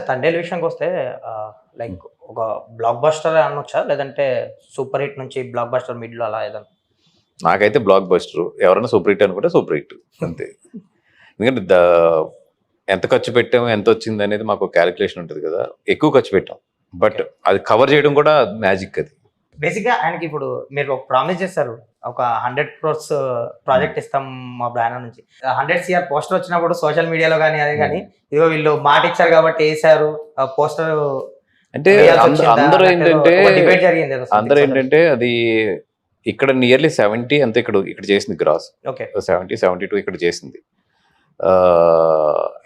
తండేలు విషయానికి వస్తే లైక్ ఒక బ్లాక్ బస్టర్ అనొచ్చా? లేదంటే సూపర్ హిట్ నుంచి బ్లాక్ బస్టర్ మిడ్‌లో అలా ఏదన్నా? నాకైతే బ్లాక్ బస్టర్. ఎవరైనా సూపర్ హిట్ అనుకుంటే సూపర్ హిట్ అంతే. ఎందుకంటే ఎంత ఖర్చు పెట్టాము, ఎంత వచ్చింది అనేది మాకు క్యాలిక్యులేషన్ ఉంటుంది కదా. ఎక్కువ ఖర్చు పెట్టాం, బట్ అది కవర్ చేయడం కూడా మ్యాజిక్. అది బేసిక్‌గా ఆయనకి ఇప్పుడు మీరు ఒక ప్రామిస్ చేస్తారు. ఒక 100 క్రోర్స్ ప్రాజెక్ట్ ఇస్తాం మా బ్యానర్ నుంచి. 100 సీఆర్ పోస్టర్ వచ్చినప్పుడు సోషల్ మీడియాలో గానీ అది గానీ, ఇదిగో వీళ్ళు మాట ఇచ్చారు కాబట్టి ఏసారు. పోస్టర్ అంటే అందరూ ఏంటంటే డిబేట్ జరిగింది ఏదో అందరూ ఏంటంటే అది ఇక్కడ నియర్లీ 70 అంతే ఇక్కడ చేసింది గ్రాస్. ఓకే. 72 ఇక్కడ చేసింది.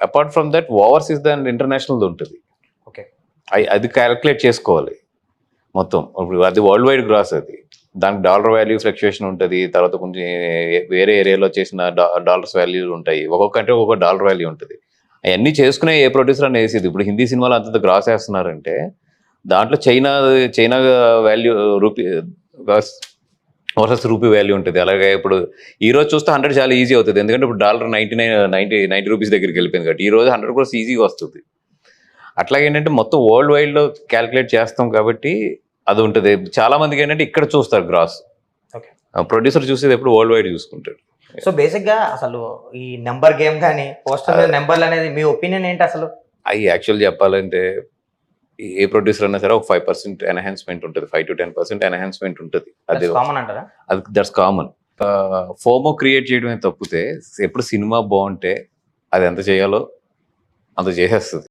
అపార్ట్ ఫ్రమ్ దట్ ఓవర్సీస్ దాని ఇంటర్నేషనల్ ఉంటుంది. ఓకే. అది క్యాలిక్యులేట్ చేసుకోవాలి మొత్తం. ఇప్పుడు అది వరల్డ్ వైడ్ గ్రాస్. అది దానికి డాలర్ వాల్యూ ఫ్లక్చుయేషన్ ఉంటుంది. తర్వాత కొంచెం వేరే ఏరియాలో చేసిన డాలర్స్ వాల్యూలు ఉంటాయి. ఒక్కొక్క కంట్రీ ఒక్కొక్క డాలర్ వాల్యూ ఉంటుంది. అవన్నీ చేసుకునే ఏ ప్రొడ్యూసర్ అని వేసేది. ఇప్పుడు హిందీ సినిమాలు అంత గ్రాస్ వేస్తున్నారంటే దాంట్లో China value rupee versus rupee value ఉంటుంది. అలాగే ఇప్పుడు ఈ రోజు చూస్తే 100 చాలా ఈజీ అవుతుంది. ఎందుకంటే ఇప్పుడు డాలర్ 90 రూపీస్ దగ్గరికి వెళ్ళిపోయింది కాబట్టి ఈ రోజు 100 కూడా ఈజీగా వస్తుంది. అట్లాగే ఏంటంటే మొత్తం వరల్డ్ వైడ్లో క్యాలిక్యులేట్ చేస్తాం కాబట్టి అది ఉంటుంది. చాలా మందికి ఏంటంటే ఇక్కడ చూస్తారు గ్రాస్. ఓకే. ప్రొడ్యూసర్ చూసేది ఎప్పుడు వరల్డ్ వైడ్ చూసుకుంటాడు. సో బేసిక్‌గా అసలు ఈ నెంబర్ గేమ్ కానీ పోస్టర్ మీద నెంబర్లు అనేది మీ ఒపీనియన్ ఏంటి అసలు? అవి యాక్చువల్ చెప్పాలంటే ఏ ప్రొడ్యూసర్ అయినా సరే ఒక 5% ఎన్హాన్స్మెంట్ ఉంటుంది. 5 to 10% ఎన్హాన్స్మెంట్ ఉంటుంది. అది కామన్ అంటారా? అది దట్స్ కామన్. ఫోమో క్రియేట్ చేయడమే తప్పితే ఎప్పుడు సినిమా బాగుంటే అది ఎంత చేయాలో అంత చేసేస్తుంది.